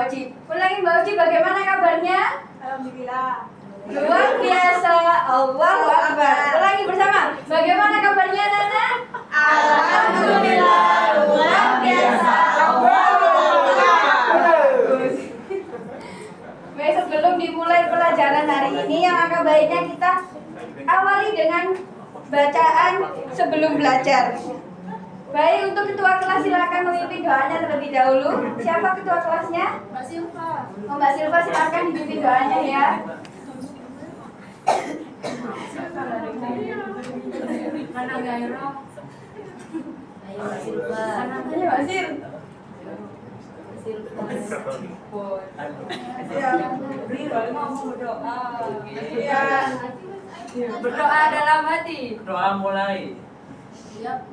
Oci. Ulangi Mbak Oci, bagaimana kabarnya? Alhamdulillah. Luar biasa. Allahu Akbar. Ulangi bersama. Bagaimana kabarnya Nana? Alhamdulillah, luar biasa. Allahu Akbar. Baik, sebelum dimulai pelajaran hari ini, yang angka baiknya kita awali dengan bacaan sebelum belajar. Baik, untuk ketua kelas silakan memimpin doanya terlebih dahulu. Siapa ketua kelasnya? Mbak Silva. Oh, Mbak Silva silakan dipimpin doanya ya. Mana Gairo? Ayo Mbak Silva. Ayo Mbak Sil. Berdoa dalam hati. Doa mulai.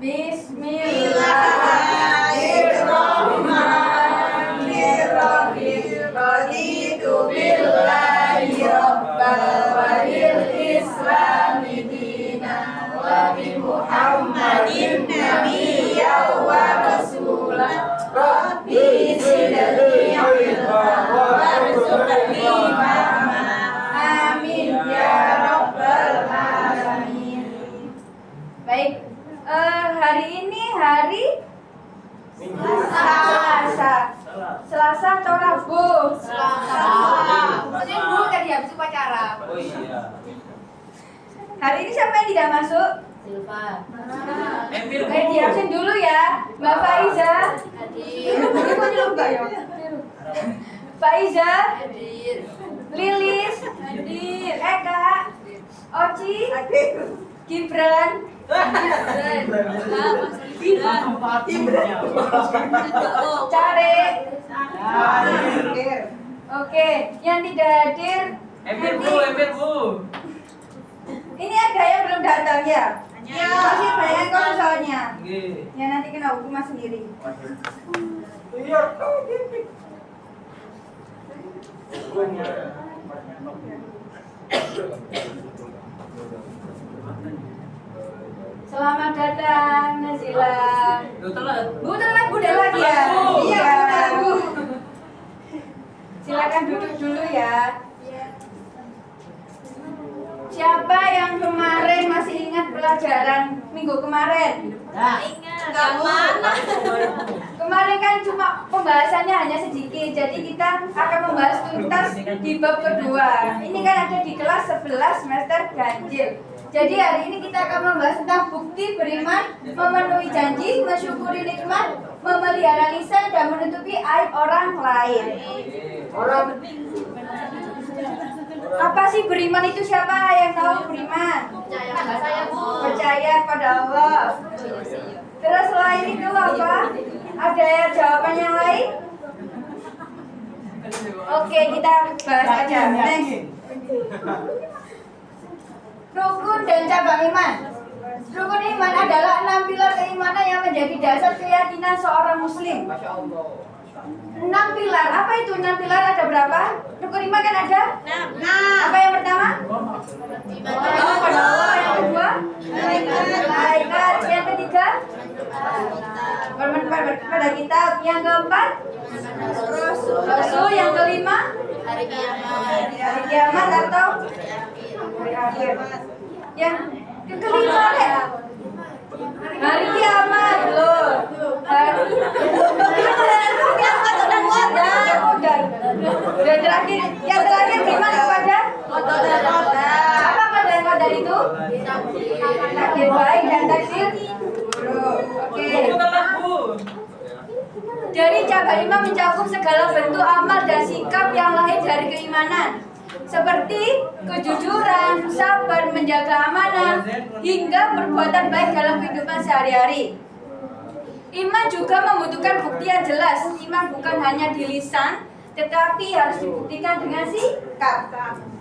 Bismillahirrahmanirrahim. Raditu billahi rabban wa bil islami dinan wa bi Muhammadin nabiyyan wa rasulan. Rabbi zidni ilma warzuqni fahma. Amin ya rabbal alamin. Baik. Hari ini hari Selasa atau Rabu? Maksudnya dulu tadi habis upacara. Oh iya. Hari ini siapa yang tidak masuk? Silva. Di absen dulu ya. Mbak Faiza. Hadir. Ini kok lupa ya? Faiza, Hadir. Lilis, hadir. Eka, Oci, Gibran, Care. Oke, yang tidak hadir. Emir nanti- Bu. Ini ada yang belum datang ya? Ya, masih banyak kok soalnya. Nggih. Ya nanti kena hukuman sendiri. Selamat datang Nazila. Lu telat. Bu telat Bu udah lagi ya? Bu. Iya Bu. Silakan duduk dulu ya. Siapa yang kemarin masih ingat pelajaran minggu kemarin? Ingat. Mana? Kemarin kan cuma pembahasannya hanya sedikit, jadi kita akan membahas tuntas di bab kedua. Ini kan ada di kelas 11 semester ganjil. Jadi hari ini kita akan membahas tentang bukti beriman, memenuhi janji, mensyukuri nikmat, memelihara lisan dan menutupi aib orang lain. Apa sih beriman itu, siapa yang tahu beriman? Percaya pada saya, Bu. Percaya pada Allah. Terus selain itu apa? Ada jawaban yang lain? Oke, kita bahas aja. Next. Rukun dan cabang iman. Rukun iman adalah 6 pilar keimanan yang menjadi dasar keyakinan seorang muslim. 6 pilar. Apa itu 6 pilar? Ada berapa? Rukun iman kan ada? 6. Apa yang pertama? Iman pada Allah. Yang kedua? Malaikat. Yang ketiga? Bermanfaat pada kitab. Yang keempat? Rasul. Yang kelima? Hari kiamat. Hari kiamat atau hari akhir. Yang kelima ya? Hari kiamat loh. Dan terakhir, yang terakhir beriman kepada apa qadar itu? Takdir baik dan takdir buruk. Oke. Telat Bu. Dari cabang iman mencakup segala bentuk amal dan sikap yang lahir dari keimanan, seperti kejujuran, sabar, menjaga amanah, hingga perbuatan baik dalam kehidupan sehari-hari. Iman juga membutuhkan bukti yang jelas. Iman bukan hanya di lisan, tetapi harus dibuktikan dengan sikap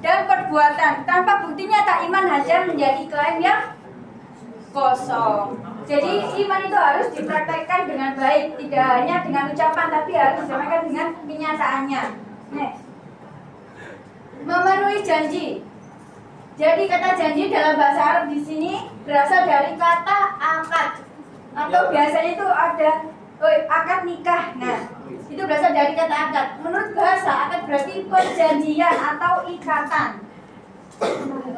dan perbuatan. Tanpa bukti nyata, iman hanya menjadi klaim yang kosong. Jadi iman itu harus dipraktekkan dengan baik, tidak hanya dengan ucapan, tapi harus disampaikan dengan kenyataannya. Next. Memenuhi janji. Jadi kata janji dalam bahasa Arab di sini berasal dari kata akad, atau biasanya itu ada akad nikah. Nah, itu berasal dari kata akad. Menurut berarti perjanjian atau ikatan.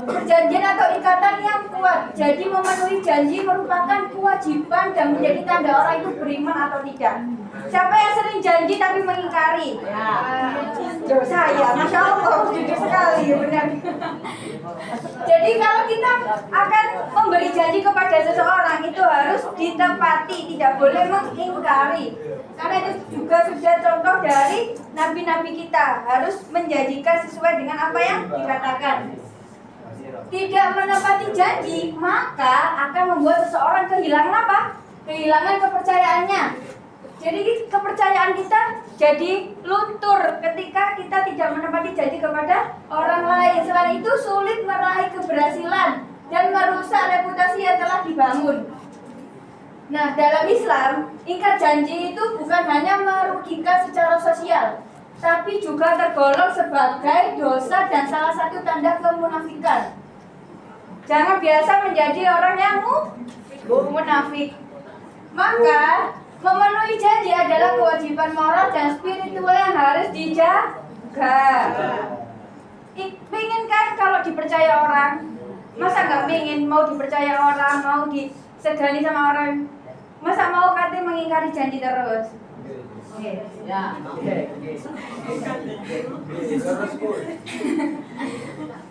Perjanjian atau ikatan yang kuat. Jadi memenuhi janji merupakan kewajiban dan menjadi tanda orang itu beriman atau tidak. Siapa yang sering janji tapi mengingkari? Ya, saya, Masya Allah, jujur sekali, benar. Jadi kalau kita akan memberi janji kepada seseorang itu harus ditepati, tidak boleh mengingkari. Karena itu juga sudah contoh dari nabi-nabi kita, harus menjanjikan sesuai dengan apa yang dikatakan. Tidak menepati janji, maka akan membuat seseorang kehilangan apa? Kehilangan kepercayaannya. Jadi kepercayaan kita jadi luntur ketika kita tidak menepati janji kepada orang lain. Selain itu sulit meraih keberhasilan dan merusak reputasi yang telah dibangun. Nah, dalam Islam, ingkar janji itu bukan hanya merugikan secara sosial, tapi juga tergolong sebagai dosa dan salah satu tanda kemunafikan. Jangan biasa menjadi orang yang munafik. Maka memenuhi janji adalah kewajiban moral dan spiritual yang harus dijaga. Pengen kan kalau dipercaya orang? Masa nggak pengen mau dipercaya orang, mau disegani sama orang? Masa mau katanya mengingkari janji terus? Ya.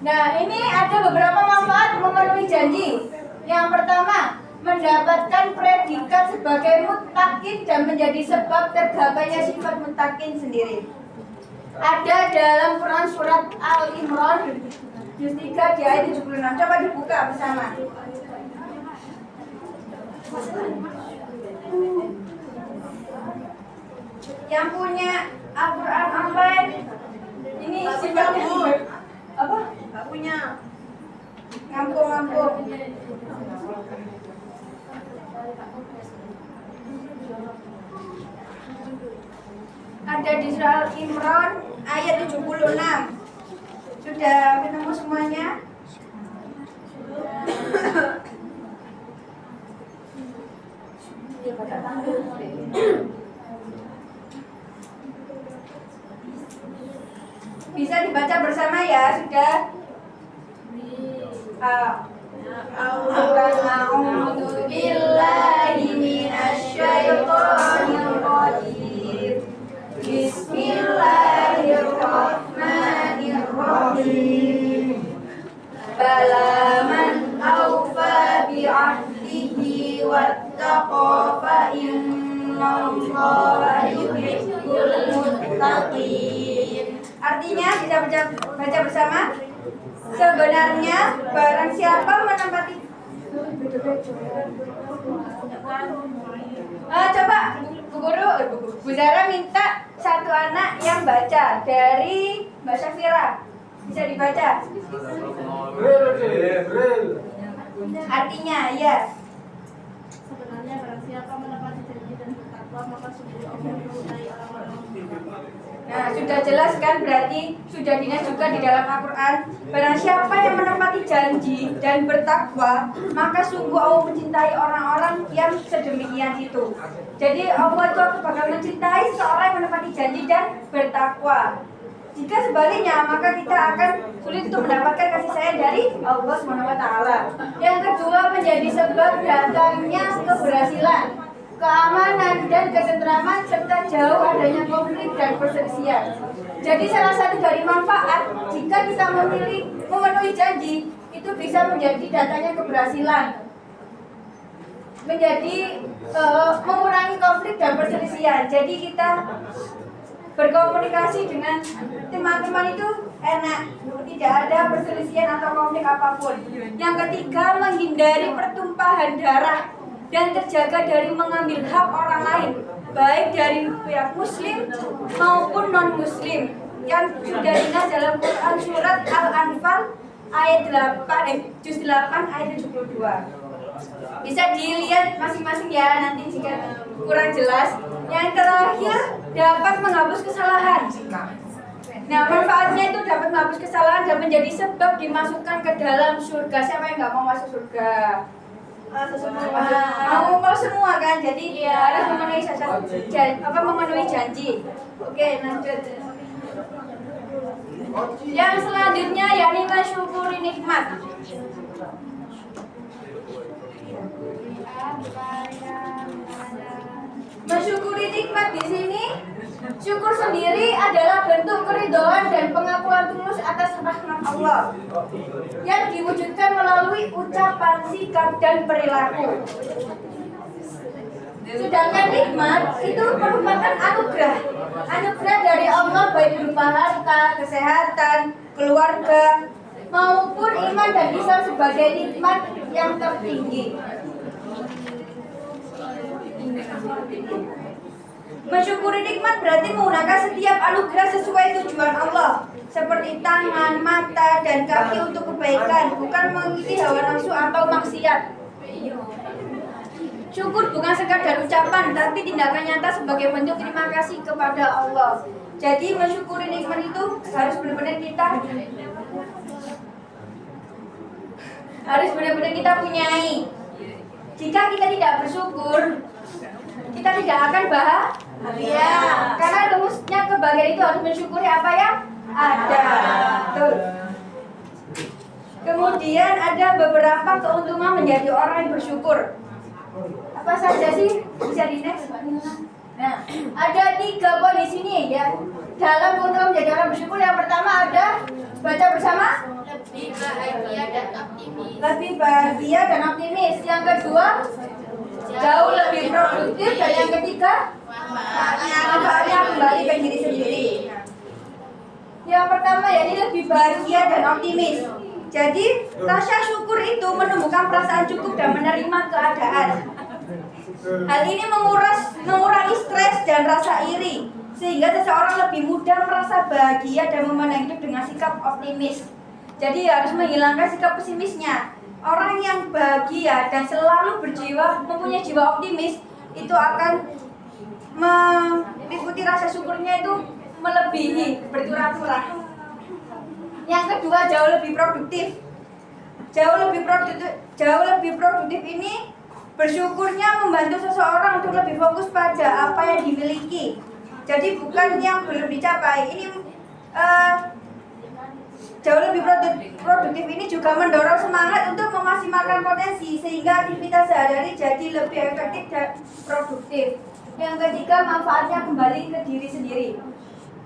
Nah, ini ada beberapa manfaat memenuhi janji. Yang pertama, mendapatkan predikat sebagai muttaqin dan menjadi sebab tergapainya sifat muttaqin sendiri. Ada dalam Quran surat Al-Imran juz 3 di ayat 76. Coba dibuka bersama. Yang punya Al-Quran online ini sifatnya apa? Gak punya. Ngampung. Ada di surah Al-Imran ayat 76. Sudah ketemu semuanya? Bisa dibaca bersama ya, sudah? A'udzu billahi minasyaitonir rajim. Bismillahirrahmanirrahim. Bala man awfa bi'ahdihi wattaqa fa innallaha yuhibbul muttaqin. Artinya kita baca bersama. Sebenarnya barang siapa menempati coba Bu Guru, Bu Zara minta satu anak yang baca dari Mbak Syafira. Bisa dibaca? Artinya ya. Sebenarnya barang siapa menepati janji dan bertakwa maka sungguh Allah mencintai orang-orang yang bertakwa. Nah, sudah jelas kan, berarti sudah dinas juga di dalam Al-Quran. Barang siapa yang menepati janji dan bertakwa, maka sungguh Allah mencintai orang-orang yang sedemikian itu. Jadi Allah itu bakal mencintai seorang yang menepati janji dan bertakwa. Jika sebaliknya, maka kita akan sulit untuk mendapatkan kasih sayang dari Allah SWT. Yang kedua, menjadi sebab datangnya keberhasilan, keamanan dan ketentraman serta jauh adanya konflik dan perselisihan. Jadi salah satu dari manfaat jika kita memenuhi janji itu bisa menjadi datanya keberhasilan, menjadi mengurangi konflik dan perselisihan. Jadi kita berkomunikasi dengan teman-teman itu enak, tidak ada perselisihan atau konflik apapun. Yang ketiga, menghindari pertumpahan darah dan terjaga dari mengambil hak orang lain, baik dari pihak muslim maupun non-muslim, yang sudah dinas dalam Quran surat Al-Anfal ayat 8 juz 8 ayat 72. Bisa dilihat masing-masing ya nanti jika kurang jelas. Yang terakhir, dapat menghapus kesalahan. Nah, manfaatnya itu dapat menghapus kesalahan dan menjadi sebab dimasukkan ke dalam surga. Siapa yang nggak mau masuk surga? Mau semua kan, jadi harus memenuhi memenuhi janji. Oke, lanjut. Yang selanjutnya yakni mensyukuri nikmat. Mensyukuri nikmat di sini, syukur sendiri adalah bentuk keridhaan dan pengakuan tulus atas rahmat Allah yang diwujudkan melalui ucapan, sikap, dan perilaku. Sedangkan nikmat itu merupakan anugerah dari Allah baik berupa harta, kesehatan, keluarga, maupun iman dan Islam sebagai nikmat yang tertinggi. Mensyukuri nikmat berarti menggunakan setiap anugerah sesuai tujuan Allah, seperti tangan, mata, dan kaki untuk kebaikan, bukan mengikuti hawa nafsu atau maksiat. Syukur bukan sekadar ucapan, tapi tindakan nyata sebagai bentuk terima kasih kepada Allah. Jadi mensyukuri nikmat itu harus benar-benar kita punyai. Jika kita tidak bersyukur, kita tidak akan bahagia. Karena rumusnya kebahagiaan itu harus mensyukuri apa yang ada. Betul. Kemudian ada beberapa keuntungan menjadi orang yang bersyukur. Apa saja sih? Bisa di next. Nah, ada 3 poin di sini ya. Dalam keuntungan menjadi orang bersyukur, yang pertama ada baca bersama. Lebih bahagia dan optimis. Yang kedua, jauh lebih produktif. Dan yang ketiga, manfaatnya kembali ke diri sendiri. Yang pertama ya, ini lebih bahagia dan optimis. Jadi rasa syukur itu menumbuhkan perasaan cukup dan menerima keadaan. Hal ini mengurangi stres dan rasa iri, sehingga seseorang lebih mudah merasa bahagia dan memandang hidup dengan sikap optimis. Jadi harus menghilangkan sikap pesimisnya. Orang yang bahagia dan selalu mempunyai jiwa optimis itu akan meliputi rasa syukurnya itu melebihi, berturut-turut. Yang kedua, jauh lebih produktif. Jauh lebih produktif ini bersyukurnya membantu seseorang untuk lebih fokus pada apa yang dimiliki. Jadi bukan yang belum dicapai. Ini jauh lebih produktif ini juga mendorong semangat untuk memaksimalkan potensi, sehingga aktivitas sehari-hari jadi lebih efektif dan produktif. Yang ketiga, manfaatnya kembali ke diri sendiri.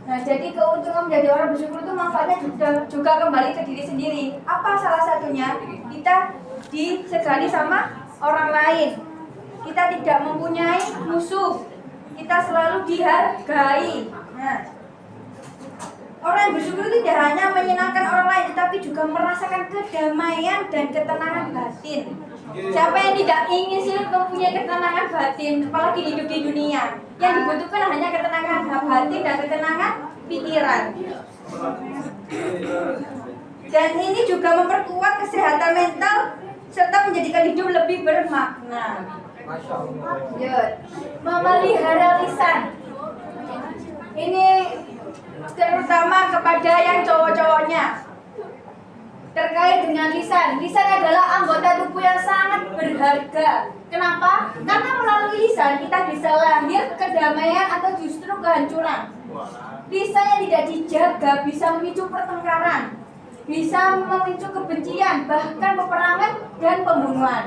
Nah, jadi keuntungan menjadi orang bersyukur itu manfaatnya juga kembali ke diri sendiri. Apa salah satunya? Kita disegani sama orang lain. Kita tidak mempunyai musuh. Kita selalu dihargai. Nah, orang yang bersyukur itu tidak hanya menyenangkan orang lain, tetapi juga merasakan kedamaian dan ketenangan batin. Siapa yang tidak ingin sih mempunyai ketenangan batin, apalagi hidup di dunia? Yang dibutuhkan hanya ketenangan batin dan ketenangan pikiran. Dan ini juga memperkuat kesehatan mental serta menjadikan hidup lebih bermakna. Memelihara lisan. Ini terutama kepada yang cowok-cowoknya. Terkait dengan lisan. Lisan adalah anggota tubuh yang sangat berharga. Kenapa? Karena melalui lisan kita bisa lahir kedamaian atau justru kehancuran. Lisan yang tidak dijaga bisa memicu pertengkaran, bisa memicu kebencian, bahkan peperangan dan pembunuhan.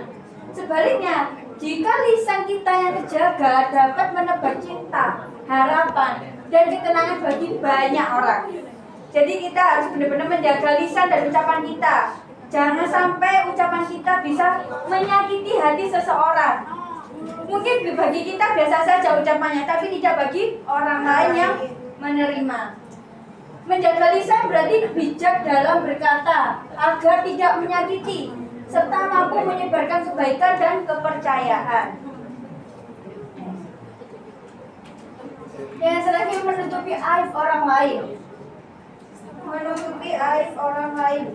Sebaliknya, jika lisan kita yang terjaga dapat menebar cinta, harapan, dan ketenangan bagi banyak orang. Jadi kita harus benar-benar menjaga lisan dan ucapan kita. Jangan sampai ucapan kita bisa menyakiti hati seseorang. Mungkin bagi kita biasa saja ucapannya, tapi tidak bagi orang lain yang menerima. Menjaga lisan berarti bijak dalam berkata agar tidak menyakiti, serta mampu menyebarkan kebaikan dan kepercayaan. Yang terakhir, menutupi aib orang lain. Menutupi aib orang lain.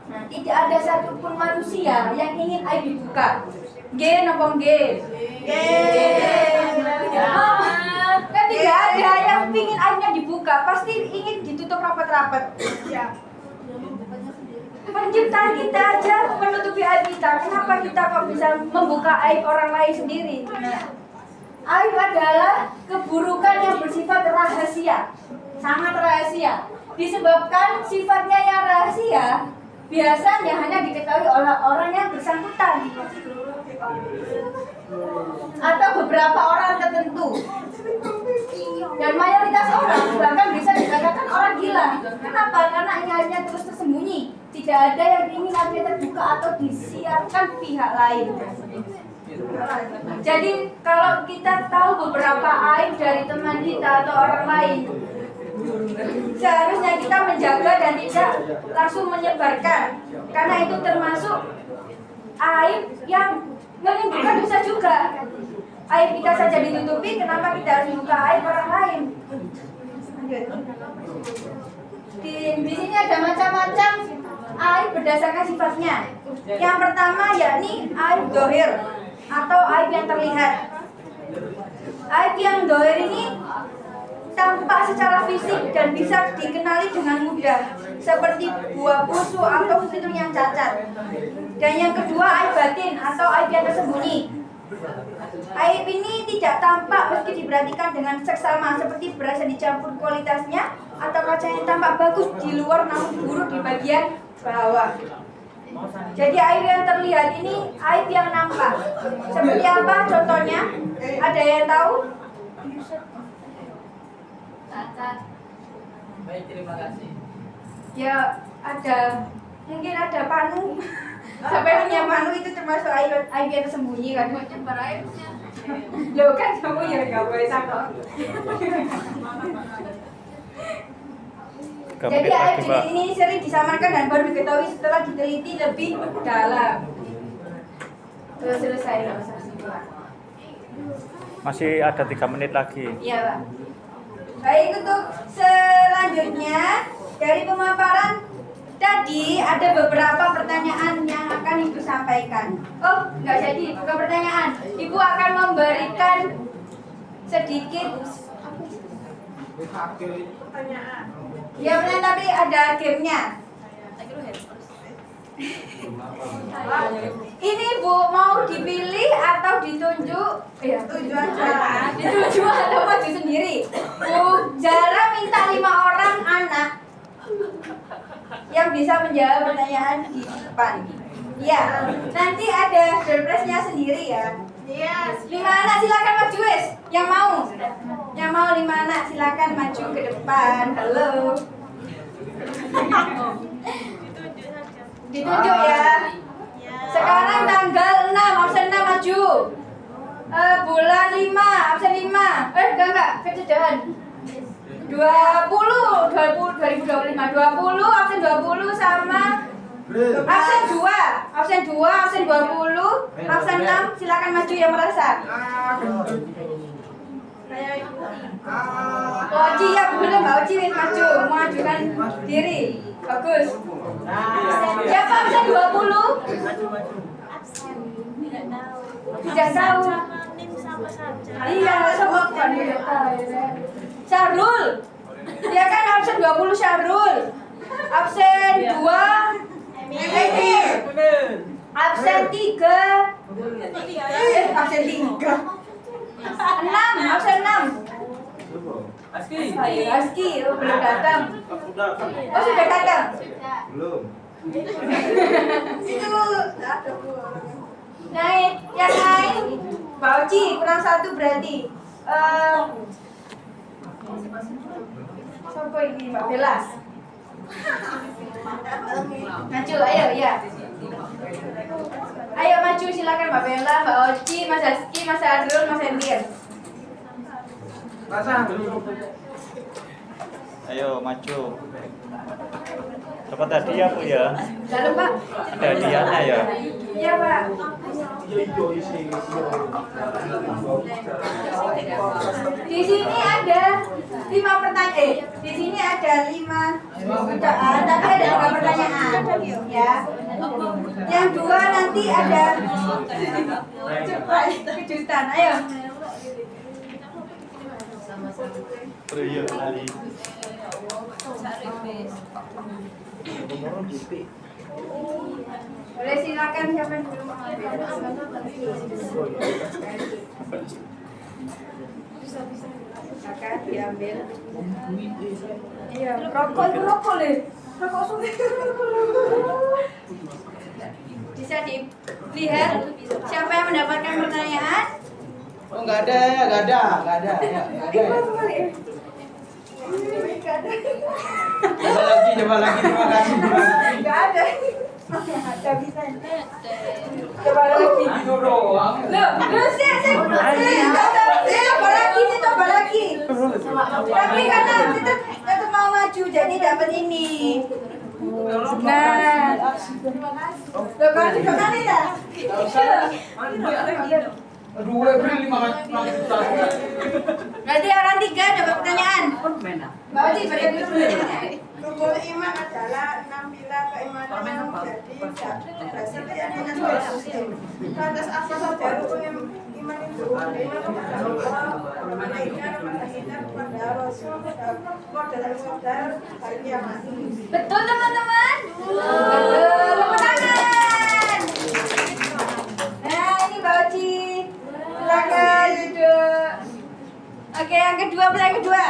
Nah, tidak ada satupun manusia yang ingin aib dibuka. Gen apa gen? Kan tidak ada yang ingin aibnya dibuka. Pasti ingin ditutup rapat-rapat. Penciptaan kita aja menutupi aib kita. Kenapa kita kok bisa membuka aib orang lain sendiri? Nah, aib adalah keburukan yang bersifat rahasia, sangat rahasia. Disebabkan sifatnya yang rahasia, biasanya hanya diketahui oleh orang yang bersangkutan atau beberapa orang tertentu. Dan mayoritas orang bahkan bisa dikatakan orang gila. Kenapa? Karena ini hanya terus tersembunyi. Tidak ada yang ingin akhirnya terbuka atau disiarkan pihak lain. Jadi kalau kita tahu beberapa aib dari teman kita atau orang lain, seharusnya kita menjaga dan tidak langsung menyebarkan, karena itu termasuk aib yang menimbulkan dosa juga. Aib kita saja ditutupi, kenapa kita harus buka aib orang lain? Di sini ada macam-macam aib berdasarkan sifatnya. Yang pertama yakni aib dohir atau aib yang terlihat. Aib yang dohir ini tampak secara fisik dan bisa dikenali dengan mudah, seperti buah busuk atau fitur yang cacat. Dan yang kedua aib batin atau aib yang tersembunyi. Aib ini tidak tampak meski diperhatikan dengan seksama, seperti beras yang dicampur kualitasnya atau kaca yang tampak bagus di luar namun buruk di bagian bawah. Jadi aib yang terlihat ini aib yang nampak. Seperti apa contohnya? Ada yang tahu? Baik, terima kasih. Ya ada, mungkin ada panu. Sampai punya panu itu termasuk aib yang tersembunyi kan? Loh kan kamu ya nggak boleh takut. Jadi aib jenis ini sering disamarkan dan baru diketahui setelah diteliti lebih dalam. Terus selesai Masih ada 3 menit lagi. Iya Pak. Baik, untuk selanjutnya dari pemaparan tadi ada beberapa pertanyaan yang akan Ibu sampaikan. Oh, nggak jadi, bukan pertanyaan. Ibu akan memberikan sedikit Pertanyaan. ya benar, tapi ada gamenya. Ini Bu mau dipilih atau ditunjuk? Ya, tujuan aja. Ditunjuk atau maju sendiri? Bu Zara minta 5 orang anak yang bisa menjawab pertanyaan di depan. Ya, nanti ada surprise-nya sendiri ya. Iya. 5 anak silakan maju wes. Yang mau? Yang mau 5 anak silakan maju ke depan. Halo. Ditunjuk ya. Sekarang tanggal 6, absen 6 maju. Bulan 5, absen 5. Enggak, kejajahan. 2025, 20, absen 20 sama absen 2, absen 2, absen 20, absen 6, silakan maju yang merasa. Oci ya, belum Mbak Oci wis maju, mengajukan diri. Bagus. Siapa absen 20? Tidak tahu. Iya, sebutkan. Syahrul. Dia kan absen 20 Syahrul. Absen 2 Emir. Absen 3 absen 3 6, absen 6 Aski, oh, belum datang. Oh, sudah datang. Belum. Itu naik, yang lain Mbak Oci, kurang 1 berarti. Siapa ini Mbak Bella? Maju, ayo ya. Ayo maju, silakan Mbak Bella, Mbak Oci, Mas Aski, Mas Adrul, Mas Emir. Ayo maju. Dapat hadiah Bu ya? Dalam Pak. Ada hadiahnya ya? Iya Pak. Di sini ada 5 pertanyaan. Di sini ada 5 tapi ada 3 pertanyaan. Ya. Yang 2 nanti ada kejutan. Ayo. Boleh silakan siapa yang dulu mau silakan diambil. Iya, rokok itu rokok deh. Rokok sungai. Bisa dilihat siapa yang mendapatkan pertanyaan? Oh, nggak ada. Ya, nggak ada. Coba lagi, terima kasih. Enggak ada. Enggak bisa. Coba lagi. Itu doang. Loh, sih. Coba lagi. Tapi karena kita mau maju, jadi dapat ini. Nah, loh, kalau di depan ya? Aduh, beri 500 juta. Berarti orang 3 dapat pertanyaan. Mbak Oci, pada dulu pertanyaannya. Rukun iman adalah 6 pilar keimanan yang menjadi dasar keyakinan Muslim. Lantas apa saja rukun iman itu? Beriman kepada Allah, malaikatnya, kepada Rasul, kepada qadar, hari kiamat. Betul teman-teman? Betul. Tepuk tangan. Nah, ini Mbak Oci. Silakan duduk. Oke, yang kedua, yang kedua.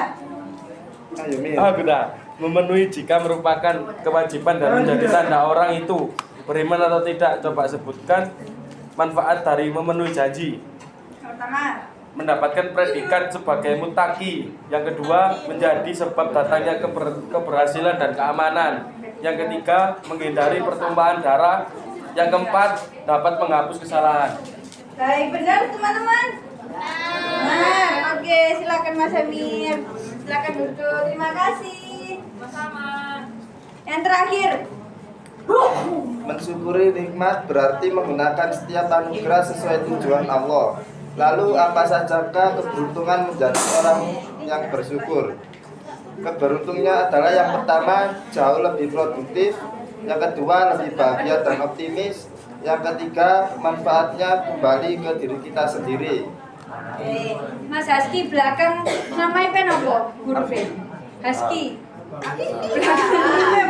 Aku dah memenuhi jika merupakan kewajiban dan menjadi tanda orang itu beriman atau tidak. Coba sebutkan manfaat dari memenuhi janji. Pertama, Mendapatkan predikat sebagai mutaki. Yang kedua, menjadi sebab datangnya keberhasilan dan keamanan. Yang ketiga, menghindari pertumpahan darah. Yang keempat, dapat menghapus kesalahan. baik benar teman-teman. Nah, oke, silakan Mas Amir. Silakan duduk. Terima kasih. Sama-sama. Yang terakhir. Mensyukuri nikmat berarti menggunakan setiap anugerah sesuai tujuan Allah. Lalu apa sajakah keberuntungan menjadi orang yang bersyukur? Keberuntungnya adalah yang pertama, jauh lebih produktif. Yang kedua, lebih bahagia dan optimis. Yang ketiga, manfaatnya kembali ke diri kita sendiri. Mas Haski belakang namanya pen apa? Huruf E. Haski. Belakang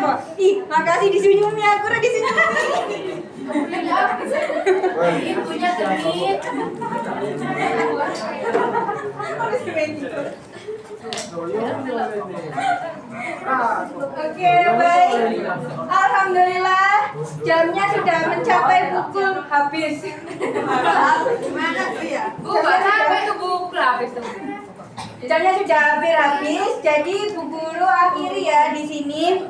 apa? Ih, makasih disunyumi aku udah disunyumi. Punya duit. Oke, baik. Alhamdulillah, jamnya sudah mencapai pukul habis. Gimana tuh ya? Bu, sampai tuh bu, pukul habis tuh. Jamnya sudah hampir habis, jadi Bu Guru akhiri ya di sini.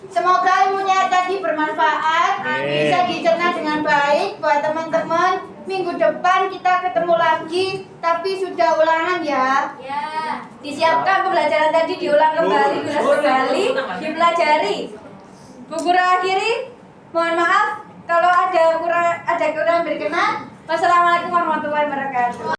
Semoga ilmunya tadi bermanfaat, bisa dicerna dengan baik buat teman-teman. Minggu depan kita ketemu lagi, tapi sudah ulangan ya. Ya. Disiapkan pembelajaran tadi diulang kembali, diulas kembali, dipelajari. Bu Guru akhiri, mohon maaf kalau ada kurang berkenan. Wassalamualaikum warahmatullahi wabarakatuh.